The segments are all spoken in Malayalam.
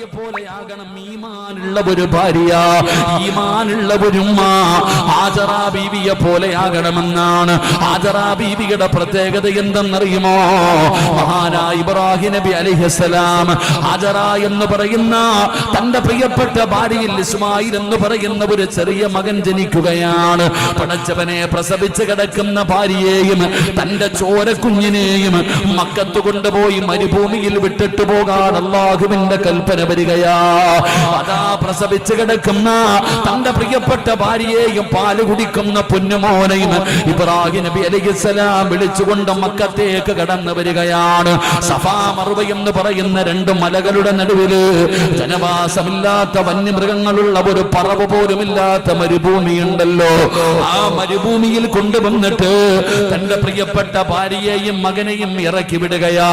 ബീവിയെ പോലെയാകണം ഈമാനുള്ള ഒരു ഭാര്യ, ഈമാനുള്ള ഒരു ഉമ്മ. ഹാജറ ബീവിയെ പോലെയാകണമെന്നാണ്. ഹാജറ ബീവിയുടെ പ്രത്യേകത എന്തെന്നറിയുമോ? മഹാനായ ഇബ്രാഹിം നബി അലൈഹിസ്സലാം ഹാജറ എന്ന് പറയുന്ന തന്റെ പ്രിയപ്പെട്ട ഭാര്യയിൽ ഇസ്മായിൽ എന്ന് പറയുന്ന ഒരു ചെറിയ മകൻ ജനിക്കുകയാണ്. പടച്ചവനെ പ്രസവിച്ച് കിടക്കുന്ന ഭാര്യയെയും തന്റെ ചോരക്കുഞ്ഞിനെയും മക്കത്ത് കൊണ്ടുപോയി മരുഭൂമിയിൽ വിട്ടിട്ട് പോകാൻ അല്ലാഹുവിന്റെ കൽപ്പന വരികയാ. അതാ പ്രസവിച്ച് കിടക്കുന്ന തന്റെ പ്രിയപ്പെട്ട ഭാര്യയെയും പാല് കുടിക്കുന്ന പൊന്നുമോനെയും ഇബ്രാഹിം നബി അലൈഹിസ്സലാം വിളിച്ചുകൊണ്ട് മക്കത്തേക്ക് കടന്നു വരികയാണ്. സഫാ മർവ എന്ന് പറയുന്ന രണ്ട് മലകളുടെ നടുവില് ജനവാസമില്ലാത്ത വന്യമൃഗങ്ങളുള്ള ഒരു പറവ് പോലുമില്ലാത്ത മരുഭൂമിയുണ്ടല്ലോ. ആ മരുഭൂമിയിൽ കൊണ്ടുവന്നിട്ട് തന്റെ പ്രിയപ്പെട്ട ഭാര്യയെയും മകനെയും ഇറക്കി വിടുകയാ.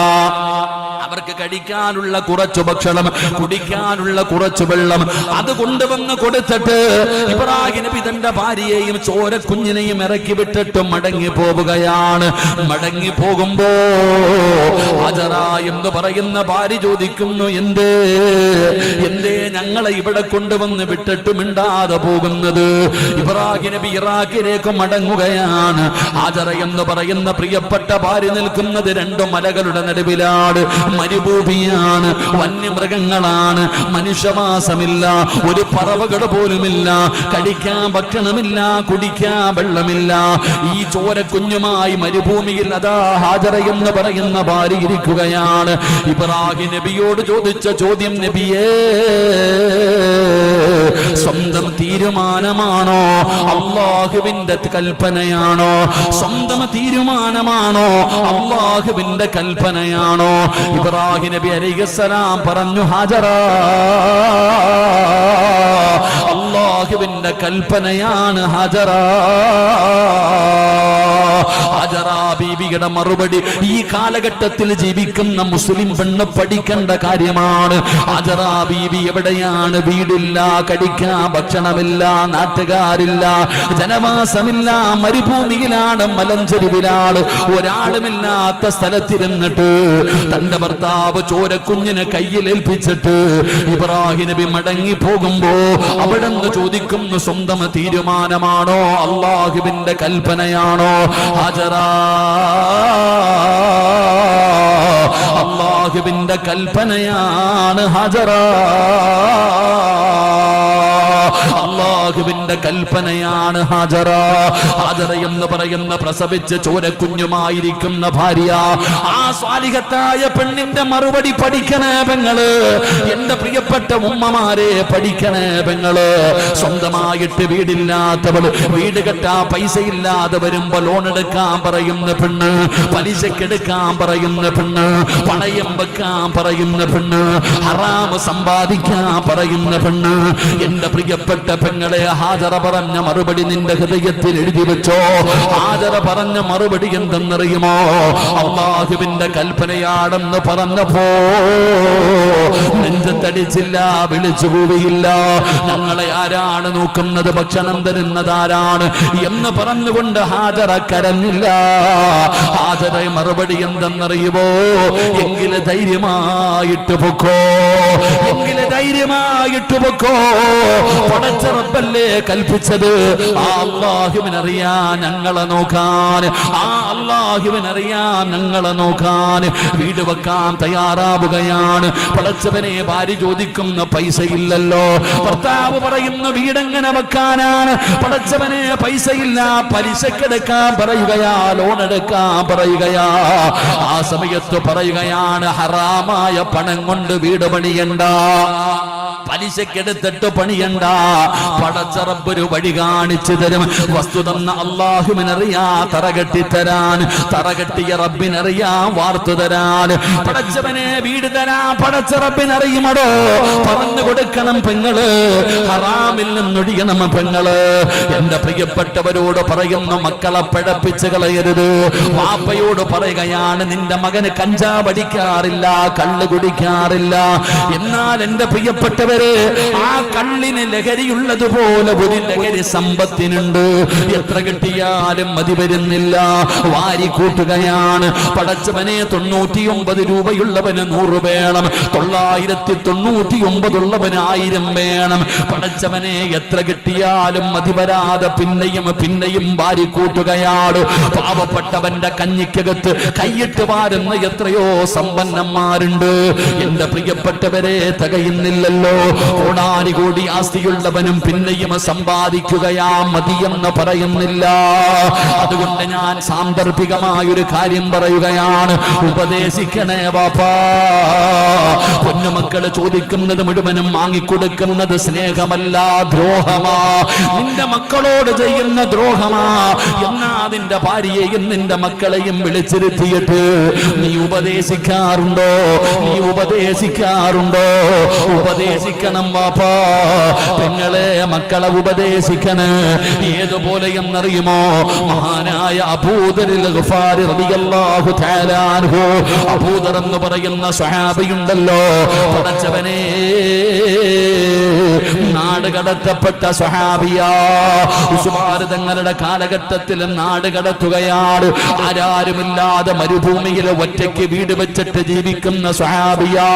അവർക്ക് കഴിക്കാനുള്ള കുറച്ചു ഭക്ഷണം, കുടിക്കാനുള്ള കുറച്ചു വെള്ളം അത് കൊണ്ടുവന്ന് കൊടുത്തിട്ട് ഇബ്രാഹിം നബി തന്റെ ഭാര്യയെയും ചോരക്കുഞ്ഞിനെയും ഇറക്കി വിട്ടിട്ട് മടങ്ങി പോവുകയാണ്. മടങ്ങി പോകുമ്പോ ഹാജറ എന്ന് പറയുന്ന ഭാര്യ ചോദിക്കുന്നു, എന്തേ ഞങ്ങളെ ഇവിടെ കൊണ്ടുവന്ന് വിട്ടിട്ട് മിണ്ടാതെ പോകുന്നത്? ഇബ്രാഹിം നബി ഇറാഖിലേക്ക് മടങ്ങുകയാണ്. ഹാജറ എന്ന് പറയുന്ന പ്രിയപ്പെട്ട ഭാര്യ നിൽക്കുന്നത് രണ്ടു മലകളുടെ നടുവിലാണ്. മരുഭൂമിയാണ്, വന്യമൃഗങ്ങളാണ്, മനുഷ്യവാസമില്ല, ഒരു പറവകൾ പോലുമില്ല, കഴിക്കാൻ ഭക്ഷണമില്ല, കുടിക്കാൻ വെള്ളമില്ല. ഈ ചോരക്കുഞ്ഞുമായി മരുഭൂമിയിൽ അതാ ഹാജറ എന്ന് പറയുന്ന ഭാര്യ ഇരിക്കുകയാണ്. ഇബ്രാഹിം നബിയോട് ചോദിച്ച ചോദ്യം, നബിയേ സ്വന്തം തീരുമാനമാണോ അല്ലാഹുവിന്റെ കൽപ്പനയാണോ? സ്വന്തം തീരുമാനമാണോ അല്ലാഹുവിന്റെ കൽപ്പനയാണോ? ഇബ്രാഹിം നബി അലൈഹിസ്സലാം പറഞ്ഞു, ഹാജറ അല്ലാഹുവിന്റെ കൽപ്പനയാണ് ഹാജറ. ഹാജറ ബീവിയുടെ മറുപടി ഈ കാലഘട്ടത്തിൽ ജീവിക്കുന്ന മുസ്ലിം പെണ്ണ് പഠിക്കേണ്ട കാര്യമാണ്. ഹാജറ ബീവി എവിടെയാണ്? വീടില്ല, കഴിക്കാൻ ഭക്ഷണമില്ല, നാട്ടുകാരില്ല, ജനവാസമില്ല, മരുഭൂമിയിലാണ്, മലഞ്ചെരുവിലാണ്, ഒരാളുമില്ലാത്ത സ്ഥലത്തിരുന്നിട്ട് തന്റെ ഭർത്താവ് ചോരക്കുഞ്ഞിനെ കയ്യിലേൽപ്പിച്ചിട്ട് ഇബ്രാഹിം നബി മടങ്ങി പോകുമ്പോ അവിടെ നിന്ന് ചോദിക്കുന്നു, സ്വന്തം തീരുമാനമാണോ അല്ലാഹുവിന്റെ കൽപ്പനയാണോ? ഹാജറ അല്ലാഹുവിന്റെ കൽപ്പനയാണ് ഹാജറ. അല്ലാഹുവിന്റെ കൽപ്പനയാണ് ഹാജറ. ഹാജറ എന്ന് പറയുന്ന പ്രസവിച്ച് ചോരക്കുഞ്ഞുമായിരിക്കുന്ന ഭാര്യ. ആ സ്വാലിഹത്തായ പെണ്ണിന്റെ മറുപടി പഠിക്കണേ പെങ്ങള്, എന്റെ പ്രിയപ്പെട്ട ഉമ്മമാരെ പഠിക്കണേ പെങ്ങള്. സ്വന്തമായിട്ട് വീടില്ലാത്തവള്, വീട് കെട്ടാൻ പൈസ ഇല്ലാതെ വരുമ്പോ ലോൺ എടുക്കാൻ പറയുന്ന പെണ്ണ്, പലിശക്കെടുക്കാൻ പറയുന്ന പെണ്ണ്, പണയം വെക്കാൻ പറയുന്ന പെണ്ണ്, ഹറാം സമ്പാദിക്കാൻ പറയുന്ന പെണ്ണ്. എന്റെ പ്രിയപ്പെട്ട പെങ്ങളെ, ഹാജറ പറഞ്ഞ മറുപടി നിന്റെ ഹൃദയത്തിൽ എഴുതി വെച്ചോ. ഹാജറ പറഞ്ഞ മറുപടി എന്തെന്നറിയുമോ? അല്ലാഹുവിന്റെ കൽപ്പനയാണെന്ന് പറഞ്ഞപ്പോ നെഞ്ചത്തടിച്ചില്ല, വിളിച്ചുകൂടിയില്ല. ഞങ്ങളെ ആരാണ് നോക്കുന്നത്, ഭക്ഷണം തരുന്നതാരാണ് എന്ന് പറഞ്ഞുകൊണ്ട് ഹാജറ കരഞ്ഞില്ല. ഹാജറ മറുപടി എന്തെന്നറിയുമോ? എങ്കില് ധൈര്യമായിട്ട് പൊക്കോ, എങ്കില് ധൈര്യമായിട്ട് പൊക്കോ. പടച്ച റബ്ബല്ലേ കൽപ്പിച്ചത്. ആ അല്ലാഹുവിനറിയാൻ ഞങ്ങളെ നോക്കാൻ, ആ അല്ലാഹുവിനറിയാൻ ഞങ്ങളെ നോക്കാൻ. വീട് വെക്കാൻ തയ്യാറാവുകയാണ്. പടച്ചവനെ ഭാര്യ ചോദിക്കുന്ന പൈസ ഇല്ലല്ലോ. ഭർത്താവ് പറയുന്ന വീടെങ്ങനെ വെക്കാനാണ്? പടച്ചവനെ പൈസയില്ല, പലിശക്കെടുക്കാൻ പറയുകയാ, ലോൺ എടുക്കാൻ പറയുകയാ. ആ സമയത്ത് പറയുകയാണ്, ഹറാമായ പണം കൊണ്ട് വീട് പണിയണ്ട, പലിശക്കെടുത്തിട്ട് പണിയണ്ട. പടച്ച റബ്ബൊരു വഴി കാണിച്ചു തരും. വസ്തു തന്ന അല്ലാഹുവിനറിയാ തറകെട്ടിത്തരാൻ, തറകെട്ടിയ റബ്ബിനറിയാ വാർത്തു തരാൻ. പടച്ചവനെ വീട് തരാൻ പടച്ച റബ്ബിനറിയുമടോ. പറഞ്ഞു കൊടുക്കണം പെങ്ങള്, ഹറാമിൽ നിന്നൊഴിയണം പെങ്ങള്. എന്റെ പ്രിയപ്പെട്ടവരോട് പറയുന്നു, മക്കളെ പിഴപ്പിച്ച് കളയരുത്. വാപ്പയോട് പറയുകയാണ്, നിന്റെ മകന് കഞ്ചാവ് അടിക്കാറില്ല, കള്ള് കുടിക്കാറില്ല. എന്നാൽ എന്റെ പ്രിയപ്പെട്ടവർ പ്രിയപ്പെട്ടവരെ, ആ കള്ളിന് ലഹരിയുള്ളതുപോലെ ഒരു ലഹരി സമ്പത്തിനുണ്ട്. എത്ര കിട്ടിയാലും മതി വരുന്നില്ല, വാരിക്കൂട്ടുകയാണ്. പടച്ചവനെ 99 രൂപയുള്ളവന് 100 വേണം, 999 ഉള്ളവന് 1000 വേണം. പടച്ചവനെ എത്ര കിട്ടിയാലും മതി വരാതെ പിന്നെയും വാരിക്കൂട്ടുകയാണ്. പാവപ്പെട്ടവന്റെ കഞ്ഞിക്കകത്ത് കൈയിട്ട് വാരുന്ന എത്രയോ സമ്പന്നന്മാരുണ്ട്. എന്റെ പ്രിയപ്പെട്ടവരെ, തികയുന്നില്ലല്ലോ. കോടാനുകോടി ആസ്തിയുള്ളവനും പിന്നെയും സമ്പാദിക്കുകയാ, മതിയെന്ന് പറയുന്നില്ല. അതുകൊണ്ട് ഞാൻ സാന്ദർഭികമായൊരു കാര്യം പറയുകയാണ്. ഉപദേശിക്കണേ വാപ്പാ. പൊന്നുമക്കള് ചോദിക്കുന്നത് മുഴുവനും വാങ്ങിക്കൊടുക്കുന്നത് സ്നേഹമല്ല, ദ്രോഹമാ. നിന്റെ മക്കളോട് ചെയ്യുന്ന ദ്രോഹമാ. എന്നാ നിന്റെ ഭാര്യയെയും നിന്റെ മക്കളെയും വിളിച്ചിരുത്തിയിട്ട് നീ ഉപദേശിക്കാറുണ്ടോ? ഉപദേശിക്കണം വാപ്പാ. പെങ്ങളെ, മക്കളെ ഉപദേശിക്കണേ. ഏതുപോലെയെന്നറിയുമോ? മഹാനായ അബൂദറിൽ ഗഫാരി റളിയല്ലാഹു തആല അൻഹു, അബൂദർ എന്ന് പറയുന്ന സ്വഹാബിയുണ്ടല്ലോ, പടച്ചവനെ നാട് കടത്തപ്പെട്ട സ്വഹാബിയാ. ഉസ്മാൻ തങ്ങളുടെ കാലഘട്ടത്തിൽ നാട് കടത്തുകയാണ്. ആരാരുമില്ലാതെ മരുഭൂമിയിൽ ഒറ്റയ്ക്ക് വീട് വെച്ചിട്ട് ജീവിക്കുന്ന സ്വഹാബിയാ.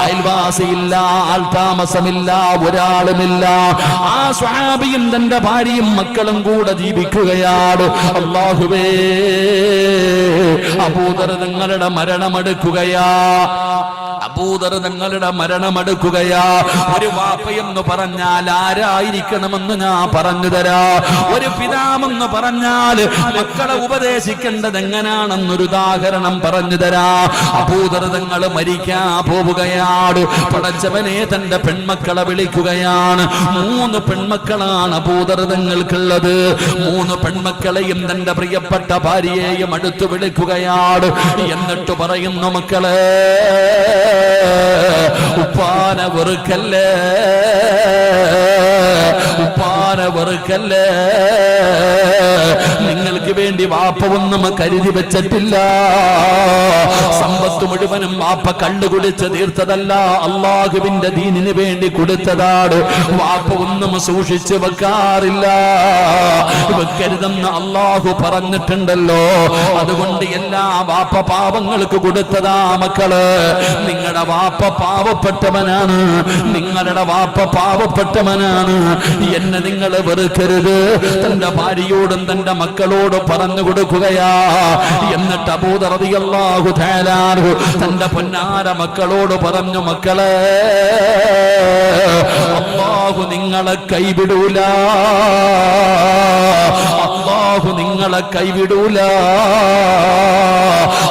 അയൽവാസിയില്ല, ആൾതാമസമില്ല, ഒരാളുമില്ല. ആ സ്വഹാബിയും തന്റെ ഭാര്യയും മക്കളും കൂടെ ജീവിക്കുകയാണ്. അല്ലാഹുവേ, അബൂദർ തങ്ങളുടെ മരണമെടുക്കുകയാ. ഒരു വാപ്പയെന്ന് പറഞ്ഞാൽ ആരായിരിക്കണമെന്ന് ഞാൻ പറഞ്ഞു തരാ. ഒരു പിതാവെന്ന് പറഞ്ഞാൽ മക്കളെ ഉപദേശിക്കേണ്ടത് എങ്ങനെയാണെന്നൊരു ഉദാഹരണം പറഞ്ഞു തരാ. അബൂദർ തങ്ങൾ മരിക്കാൻ പോവുകയാണ്. പടച്ചവനെ തന്റെ പെൺമക്കളെ വിളിക്കുകയാണ്. 3 പെൺമക്കളാണ് അബൂദർ തങ്ങൾക്കുള്ളത്. 3 പെൺമക്കളെയും തന്റെ പ്രിയപ്പെട്ട ഭാര്യയെയും അടുത്ത് വിളിക്കുകയാണ്. എന്നിട്ട് പറയുന്നു, മക്കളെ, ഉപ്പാന വെറുക്കല്ലേ, നിങ്ങൾക്ക് വേണ്ടി വാപ്പ ഒന്നും കരുതി വെച്ചിട്ടില്ല. സമ്പത്ത് മുഴുവനും വാപ്പ കണ്ടുകുടിച്ച് തീർത്തതല്ല, അള്ളാഹുവിന്റെ ദീനിന് വേണ്ടി കൊടുത്തതാണ്. വാപ്പ ഒന്നും സൂക്ഷിച്ചു വെക്കാറില്ല. വെക്കരുതെന്ന് അള്ളാഹു പറഞ്ഞിട്ടുണ്ടല്ലോ. അതുകൊണ്ട് എല്ലാ വാപ്പ പാവങ്ങൾക്ക് കൊടുത്തതാ. മക്കള്, നിങ്ങളുടെ വാപ്പ പാവപ്പെട്ടവനാണ്, എന്നെ നിങ്ങൾ വെറുക്കരുത്. തന്റെ ഭാര്യയോടും തന്റെ മക്കളോടും പറഞ്ഞു കൊടുക്കുകയാ. എന്നിട്ട് അബൂദർ റളിയല്ലാഹു തആല അൻഹു തന്റെ പൊന്നാര മക്കളോട് പറഞ്ഞു, മക്കളെ, അല്ലാഹു നിങ്ങളെ കൈവിടൂല,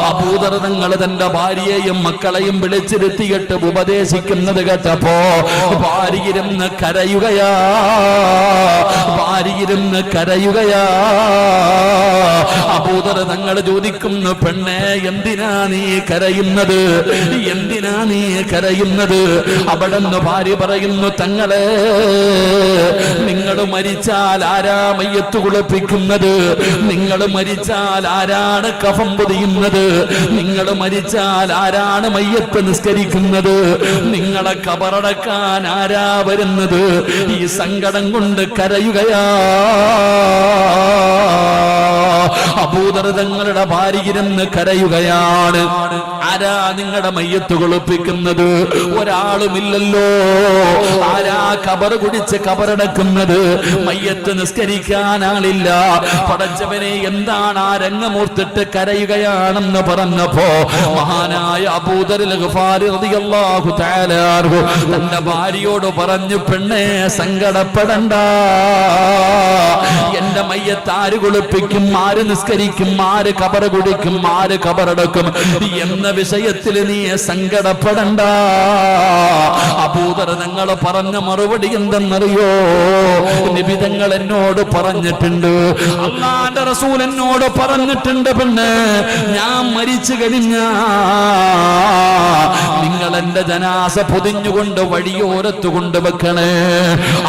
അബൂദർ തങ്ങൾ തന്റെ ഭാര്യയെയും മക്കളെയും വിളിച്ചിരുത്തിയിട്ട് ഉപദേശിക്കുന്നത് കേട്ടപ്പോ ഭാര്യയിരുന്ന് കരയുകയാ. അബൂദർ തങ്ങൾ ചോദിക്കുന്നു, പെണ്ണെ, എന്തിനാ നീ കരയുന്നത്? അവിടെന്ന് ഭാര്യ പറയുന്നു, തങ്ങളെ, നിങ്ങൾ മരിച്ചാൽ ആരാ മയ്യത്ത് കുളിപ്പിക്കുന്നത്? നിങ്ങൾ മരിച്ചാൽ ആരാണ് കഫം പൊതിയുന്നത്? നിങ്ങൾ മരിച്ചാൽ ആരാണ് മയ്യത്ത് നിസ്കരിക്കുന്നത്? നിങ്ങളെ കബറടക്കാൻ ആരാ വരുന്നത്? ഈ സങ്കടം കൊണ്ട് കരയുകയാ. അബൂദർ തങ്ങളുടെ ഭാര്യയിരുന്ന് കരയുകയാണ്. ആരാ നിങ്ങളുടെ മയ്യത്ത് കുളിപ്പിക്കുന്നത്? ഒരാളുമില്ലല്ലോ. ആരാ കബർ കുടിച്ച് കബറടക്കുന്നത്? മയ്യത്ത് നിസ്കരിക്കാൻ ആളില്ല. പടച്ചവനെ, എന്താണ് ആ രംഗമൂർത്തിട്ട് കരയുകയാണെന്ന് പറഞ്ഞപ്പോ മഹാനായ അബൂദർ ഗഫാരി റളിയല്ലാഹു തആല അൻഹു തന്റെ ഭാര്യയോട് പറഞ്ഞു, പെണ്ണെ, സങ്കടപ്പെടണ്ട. എന്റെ മയ്യത്ത് ആര് കുളിപ്പിക്കും, ആര് നിസ്കരിക്കും, ആര് കബർ കുടിക്കും, ആര് കബറടക്കും എന്ന വിഷയത്തിൽ നീ സങ്കടപ്പെടണ്ട. അബൂദർ തങ്ങൾ പറഞ്ഞ മറുപടി എന്തെന്നറിയോ? നബി തങ്ങൾ എന്നോട് പറഞ്ഞിട്ടുണ്ട്, അല്ലാഹുവിന്റെ റസൂൽ എന്നോട് പറഞ്ഞിട്ടുണ്ട്, പെണ്ണ്, ഞാൻ മരിച്ചു കഴിഞ്ഞാ നിങ്ങൾ എന്റെ ജനാസ പൊതിഞ്ഞുകൊണ്ട് വഴിയോരത്ത് കൊണ്ടുവെക്കണേ.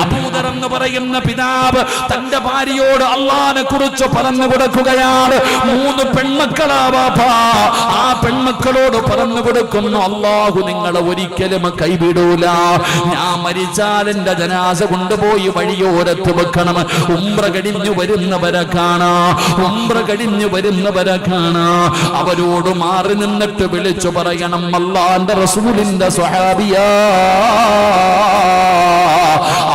അബൂദർ എന്ന് പറയുന്ന പിതാവ് തന്റെ ഭാര്യയോട് അള്ളാഹിനെ കുറിച്ച് പറഞ്ഞു കൊടുക്കുകയാണ്. 3 പെൺമക്കളാ ബാപ്പാ. ആ പെൺമക്കളോട് പറഞ്ഞു കൊടുക്കുന്നു, അള്ളാഹു നിങ്ങളെ ഒരിക്കലും കൈവിടൂല. ഞാൻ മരിച്ചാൽ എന്റെ ജനാസ കൊണ്ടുപോയി വഴിയോരത്ത് വെക്കണം. ഉംറ കഴിഞ്ഞു വരുന്നവരെ കാണാ, ഉംറ കഴിഞ്ഞു വരുന്നവരെ കാണാ. അവരോട് മാറി നിന്നിട്ട് വിളിച്ചു പറയണം, അല്ലാഹുവിന്റെ റസൂലിന്റെ സ്വഹാബിയാ,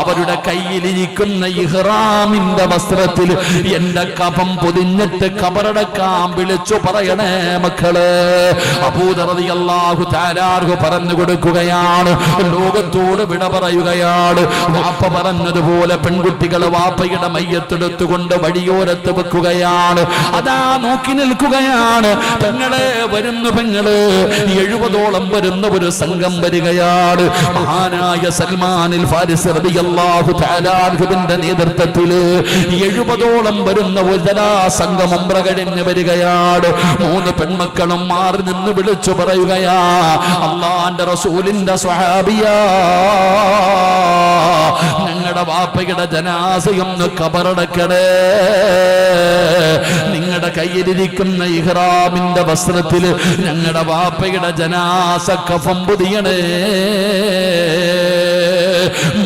അവരുടെ കയ്യിലിരിക്കുന്ന ഇഹ്റാമിന്റെ വസ്ത്രത്തിൽ എന്റെ കഫം പൊതിഞ്ഞിട്ട് കബറടക്കാൻ വിളിച്ചു പറയണേ മക്കളെ. അബൂ ദർ റളിയല്ലാഹു തആല അൻഹു പറഞ്ഞു കൊടുക്കുകയാണ്, ലോകത്തോട് വിട പറയുകയാണ്. വാപ്പ പറഞ്ഞതുപോലെ പെൺകുട്ടികൾ വാപ്പയുടെ മയ്യത്തെടുത്തുകൊണ്ട് വഴിയോരത്ത് വെക്കുകയാണ്. അതാ നോക്കി നിൽക്കുകയാണ്. പെങ്ങളെ വരുന്നു, പെങ്ങള് 70ഓളം വരുന്ന ഒരു സംഘം വരികയാണ്. മഹാനായ സൽമാനിൽ ഫാരിസി റളിയല്ലാഹു തആല അൻഹുവിന്റെ നേതൃത്വത്തിൽ 70ഓളം വരുന്ന ഒരു സംഘം ഉംറ കഴിഞ്ഞ് വരികയാണ്. 3 പെൺമക്കളും മാറി നിന്ന് വിളിച്ചു പറയുകയാ, അല്ലാഹുവിന്റെ റസൂലിന്റെ സ്വഹാബിയാ, ഞങ്ങളുടെ വാപ്പയുടെ ജനാസയൊന്ന് കബറടക്കണേ. നിങ്ങളുടെ കയ്യിലിരിക്കുന്ന ഇഹ്റാമിന്റെ വസ്ത്രത്തിൽ ഞങ്ങളുടെ വാപ്പയുടെ ജനാസ കഫം പൊതിയണേ.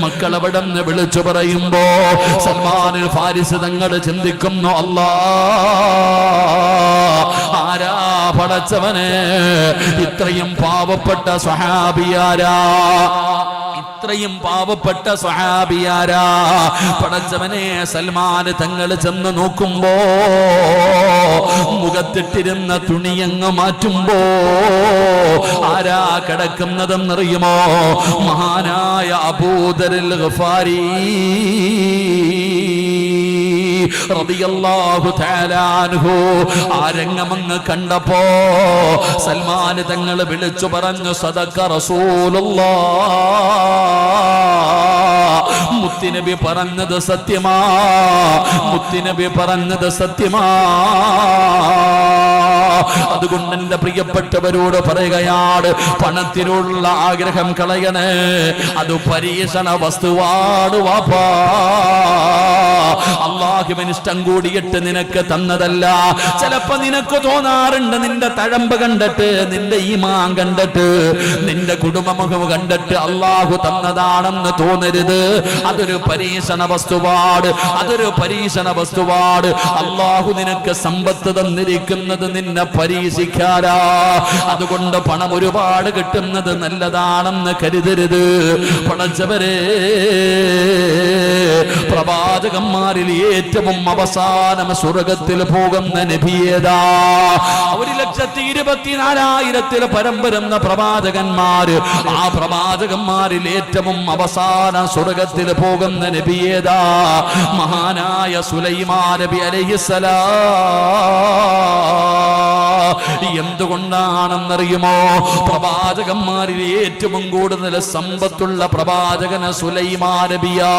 മക്കൾ അവിടെ നിന്ന് വിളിച്ചു പറയുമ്പോ സൽമാനുൽ ഫാരിസി തങ്ങൾ ചിന്തിക്കുന്നു, അല്ലാ, ആരാ പടച്ചവനെ, ഇത്രയും പാവപ്പെട്ട സ്വഹാബിയാരാ, ഇത്രയും പാവപ്പെട്ട സ്വഹാബിയാരാ. പടച്ചവനെ, സൽമാൻ തങ്ങൾ ചെന്ന് നോക്കുമ്പോ മുഖത്തിട്ടിരുന്ന തുണിയങ്ങ് മാറ്റുമ്പോ ആരാ കിടക്കുന്നതെന്നറിയുമോ? മഹാനായ അബൂദറിൽ ഗഫാരി റളിയല്ലാഹു തആല അൻഹു. ആ രംഗമങ്ങ് കണ്ടപ്പോ സൽമാൻ തങ്ങൾ വിളിച്ചു പറഞ്ഞു, സദഖ റസൂലുള്ളാഹ്, മുത്തുനബി പറഞ്ഞത് സത്യമാ, മുത്തുനബി പറഞ്ഞത് സത്യമാ. അതുകൊണ്ട് എന്റെ പ്രിയപ്പെട്ടവരോട് പറയുകയാണ്, പണത്തിനുള്ള ആഗ്രഹം കളയണേ, അത് പരീക്ഷണ വസ്തുവാണ് വാപ്പാ. അല്ലാഹുവിന് ഇഷ്ടം കൂടിയിട്ട് നിനക്ക് തന്നതല്ല. ചിലപ്പോ നിനക്ക് തോന്നാറുണ്ട്, നിന്റെ തഴമ്പ് കണ്ടിട്ട്, നിന്റെ ഈമാൻ കണ്ടിട്ട്, നിന്റെ കുടുംബമുഖം കണ്ടിട്ട് അല്ലാഹു തന്നതാണെന്ന് തോന്നരുത്. അതൊരു പരീക്ഷണ വസ്തുവാണ്, അതൊരു പരീക്ഷണ വസ്തുവാണ്. അല്ലാഹു നിനക്ക് സമ്പത്ത് തന്നിരിക്കുന്നത് നിന്നെ പരീക്ഷിക്കാനാ. അതുകൊണ്ട് പണം ഒരുപാട് കിട്ടുന്നത് നല്ലതാണെന്ന് കരുതരുത്. പടച്ചവരെ, പ്രവാചകന്മാരിൽ ഏറ്റവും അവസാനം സ്വർഗത്തിൽ പോകുന്ന നബിയേതാ? 1,24,000 പരം വരുന്ന പ്രവാചകന്മാര്. ആ പ്രവാചകന്മാരിൽ ഏറ്റവും അവസാനം സ്വർഗത്തിൽ പോകുന്ന നബിയേതാ? മഹാനായ സുലൈമാൻ നബി അലൈഹിസ്സലാം. എന്തുകൊണ്ടാണെന്നറിയുമോ? പ്രവാചകന്മാരിൽ ഏറ്റവും കൂടുതൽ സമ്പത്തുള്ള പ്രവാചകന് സുലൈമാൻ നബിയാ.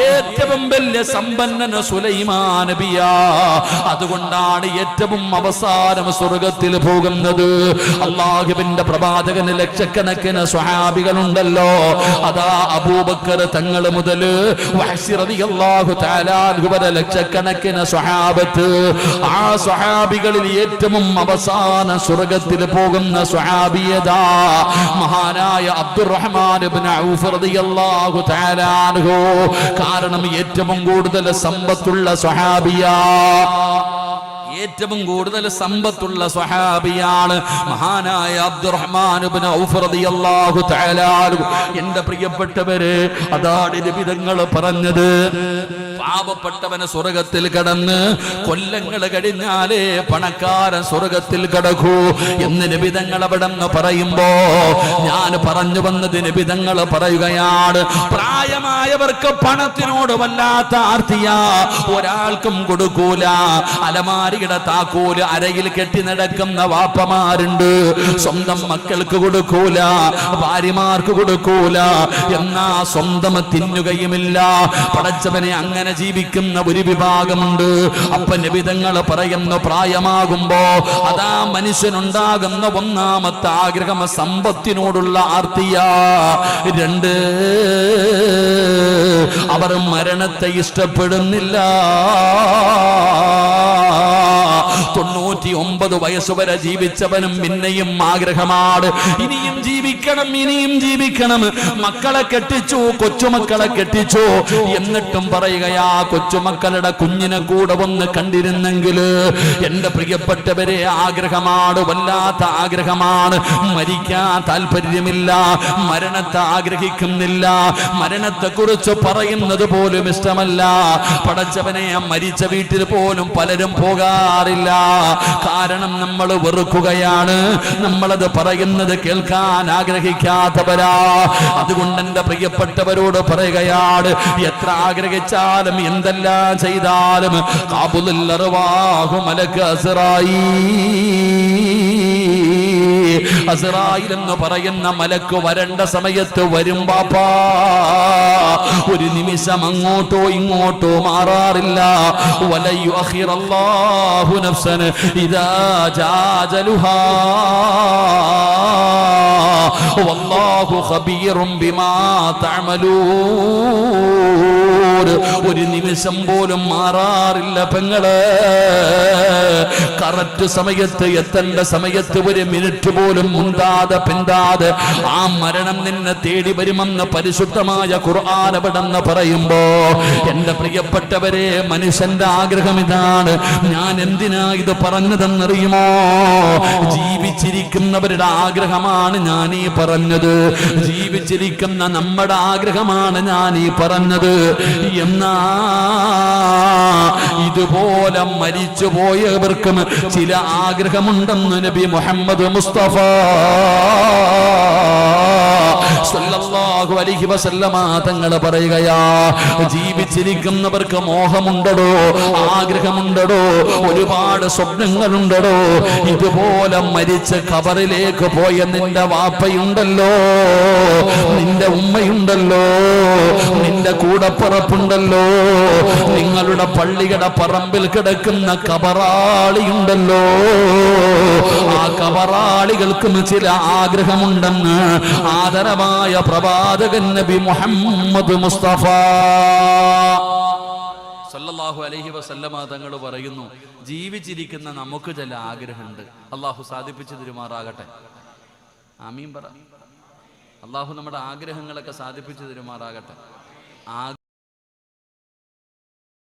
ഏറ്റവും വലിയ സമ്പന്നന് സുലൈമാൻ നബിയാ. അതുകൊണ്ടാണ് ഏറ്റവും അവസാനം സ്വർഗത്തിൽ പോകുന്നത്. അല്ലാഹുവിന്റെ പ്രവാചകന് ലക്ഷക്കണക്കിന് സ്വഹാബികളുണ്ടല്ലോ. അതാ അബൂബക്കർ തങ്ങൾ മുതൽ വഹ്ശി റളിയല്ലാഹു തആല അൻഹു വരെ ലക്ഷക്കണക്കിന് സ്വഹാബത്ത്. ആ സ്വഹാബികളിൽ ഏറ്റവും അവസാന സ്വർഗത്തിൽ പോകുന്ന സ്വഹാബിയതാ മഹാനായ അബ്ദുറഹ്മാൻ ഇബ്നു ഔഫ് റളിയല്ലാഹു തആല അൻഹു. കാരണം ഏറ്റവും കൂടുതൽ സമ്പത്തുള്ള സ്വഹാബിയാ, ഏറ്റവും കൂടുതൽ സമ്പത്തുള്ള സ്വഹാബിയാണ് മഹാനായ അബ്ദുറഹ്മാൻ ഇബ്നു ഔഫ് റളിയല്ലാഹു തആല അൻഹു. എന്റെ പ്രിയപ്പെട്ടവരെ, അതാണ് നിബിതങ്ങൾ പറഞ്ഞത്. പാവപ്പെട്ടവന് സ്വർഗത്തിൽ കടന്ന് കൊല്ലങ്ങൾ കഴിഞ്ഞാലേ പണക്കാരൻ സ്വർഗത്തിൽ കടക്കൂ എന്ന് നിബിതങ്ങൾ അവിടെ നിന്ന് പറയുമ്പോ ഞാൻ പറഞ്ഞു വന്നത്, നിബിതങ്ങൾ പറയുകയാണ്, പ്രായമായവർക്ക് പണത്തിനോട് വല്ലാത്ത ആർത്തിയാ. ഒരാൾക്കും കൊടുക്കൂല. അലമാരിയുടെ താക്കോല് അരയിൽ കെട്ടി നടക്കുന്ന വാപ്പമാരുണ്ട്. സ്വന്തം മക്കൾക്ക് കൊടുക്കൂല, ഭാര്യമാർക്ക് കൊടുക്കൂല, എന്നാ സ്വന്തം തിന്നുകയുമില്ല. പടച്ചവനെ, അങ്ങനെ ജീവിക്കുന്ന ഒരു വിഭാഗമുണ്ട്. അപ്പൊ നിബിതങ്ങൾ പറയുന്ന, പ്രായമാകുമ്പോ അതാ മനുഷ്യനുണ്ടാകുന്ന ഒന്നാമത്തെ ആഗ്രഹം സമ്പത്തിനോടുള്ള ആർത്തിയാ. 2, അവർ മരണത്തെ ഇഷ്ടപ്പെടുന്നില്ല. 99 വയസ്സ് വരെ ജീവിച്ചവനും പിന്നെയും ആഗ്രഹമാണ് ഇനിയും ജീവിക്കണം. ജീവിക്കണം, ഇനിയും ജീവിക്കണം. മക്കളെ കെട്ടിച്ചു, കൊച്ചുമക്കളെ കെട്ടിച്ചു, എന്നിട്ടും പറയുകയാ കൊച്ചുമക്കളുടെ കുഞ്ഞിനെ കൂടെ ഒന്ന് കണ്ടിരുന്നെങ്കിൽ. എന്റെ പ്രിയപ്പെട്ടവരെ, ആഗ്രഹമാണ്, വല്ലാത്ത ആഗ്രഹമാണ്. മരിക്കാൻ താല്പര്യമില്ല, മരണത്തെ ആഗ്രഹിക്കുന്നില്ല, മരണത്തെ കുറിച്ച് പറയുന്നത് പോലും ഇഷ്ടമല്ല. പടച്ചവനെ, മരിച്ച വീട്ടിൽ പോലും പലരും പോകാറില്ല. കാരണം നമ്മൾ വെറുക്കുകയാണ്, നമ്മളത് പറയുന്നത് കേൾക്കാൻ ആഗ്രഹിക്കാത്തവരാ. അതുകൊണ്ട് എന്റെ പ്രിയപ്പെട്ടവരോട് പറയുകയാണ്, എത്ര ആഗ്രഹിച്ചാലും എന്തെല്ലാം ചെയ്താലും ഖാബുൽ അർവാഹു മലക്ക് അസ്റായീൽ എന്ന് പറയുന്ന മലക്ക് വരേണ്ട സമയത്ത് വരും ബാപ്പാ. ഒരു നിമിഷം അങ്ങോട്ടോ ഇങ്ങോട്ടോ മാറാറില്ല. വലയുഅഖിറല്ലാഹു നഫ്സൻ ഇദാ ജാഅജലുഹാ വല്ലാഹു ഖബീറും ബിമാ തഅമലൂൻ. ഒരു നിമിഷം പോലും മാറാറില്ല പെങ്ങളെ. കറക്റ്റ് സമയത്ത് എത്തേണ്ട സമയത്ത് ഒരു മിനിറ്റ് പോലും മുന്താതെ പിന്താതെ ആ മരണം നിന്നെ തേടി വരുമെന്ന് പരിശുദ്ധമായ ഖുർആൻ എവിടെന്ന് പറയുമ്പോ, എന്റെ പ്രിയപ്പെട്ടവരെ, മനുഷ്യന്റെ ആഗ്രഹം ഇതാണ്. ഞാൻ എന്തിനാ ഇത് പറഞ്ഞതെന്നറിയുമോ? ജീവിച്ചിരിക്കുന്നവരുടെ ആഗ്രഹമാണ് ഞാൻ ഈ പറഞ്ഞത്, ജീവിച്ചിരിക്കുന്ന നമ്മുടെ ആഗ്രഹമാണ് ഞാൻ ഈ പറഞ്ഞത്. എന്നാ ഇതുപോലെ മരിച്ചു പോയവർക്കും ചില ആഗ്രഹമുണ്ടെന്ന് നബി മുഹമ്മദ് മുസ്തഫ സല്ലല്ലാഹു അലൈഹി വസല്ലമ തങ്ങൾ പറയുകയാ, ജീവിച്ചിരിക്കുന്നവർക്ക് മോഹമുണ്ടടോ, ആഗ്രഹമുണ്ടടോ, ഒരുപാട് സ്വപ്നങ്ങളുണ്ടടോ. ഇതുപോലെ മരിച്ച് ഖബറിലേക്ക് പോയ നിന്റെ വാപ്പയുണ്ടല്ലോ, നിന്റെ ഉമ്മയുണ്ടല്ലോ, നിന്റെ കൂടപ്പുറപ്പുണ്ടല്ലോ, നിങ്ങളുടെ പള്ളിയുടെ പറമ്പിൽ കിടക്കുന്ന കബറാളിയുണ്ടല്ലോ, ആ കബറാളികൾക്കും ചില ആഗ്രഹമുണ്ടെന്ന് ആദരവായ പ്രവാചകൻ നബി മുഹമ്മദ് മുസ്തഫ സല്ലല്ലാഹു അലൈഹി വസല്ലമ തങ്ങൾ പറയുന്നു, ജീവിച്ചിരിക്കുന്ന നമുക്ക് ചില ആഗ്രഹമുണ്ട്. അള്ളാഹു സാധിപ്പിച്ചു തരുമാറാകട്ടെ. ആമീൻ പറ. അള്ളാഹു നമ്മുടെ ആഗ്രഹങ്ങളൊക്കെ സാധിപ്പിച്ചു തരുമാറാകട്ടെ.